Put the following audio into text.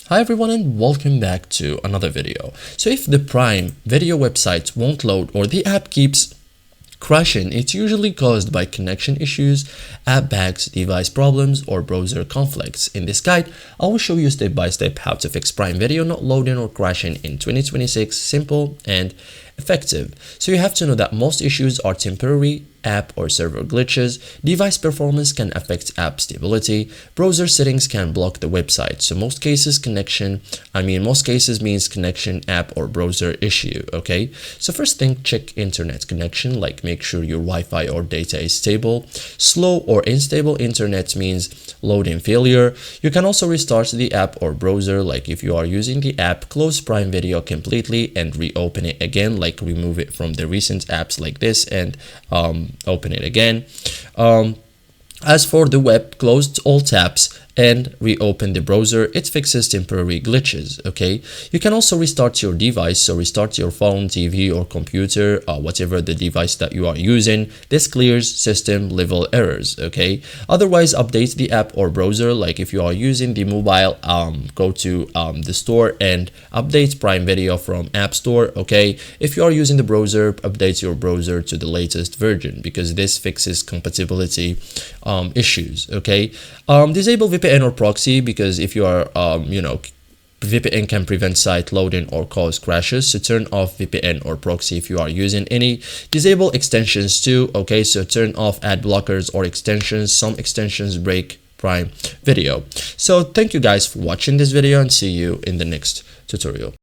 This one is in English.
Hi everyone and welcome back to another video. So if the Prime Video website won't load or the app keeps crashing, it's usually caused by connection issues, app bugs, device problems, or browser conflicts. In this guide, I will show you step by step how to fix Prime Video not loading or crashing in 2026, simple and effective. So you have to know that most issues are temporary, app or server glitches, device performance can affect app stability, browser settings can block the website. So most cases means connection, app or browser issue, okay? So first thing, check internet connection, like make sure your Wi-Fi or data is stable. Slow or unstable internet means loading failure. You can also restart the app or browser, like if you are using the app, close Prime Video completely and reopen it again, like remove it from the recent apps like this and open it again. As for the web, close all tabs and reopen the browser. It fixes temporary glitches, okay? You can also restart your device, so restart your phone, TV or computer, whatever the device that you are using. This clears system level errors, okay? Otherwise, update the app or browser, like if you are using the mobile, go to the store and update Prime Video from App Store, okay? If you are using the browser, update your browser to the latest version because this fixes compatibility issues, okay? Disable VPN or proxy because if you are VPN can prevent site loading or cause crashes, so turn off VPN or proxy if you are using any. Disable extensions too, okay? So turn off ad blockers or extensions. Some extensions break Prime Video. So thank you guys for watching this video and see you in the next tutorial.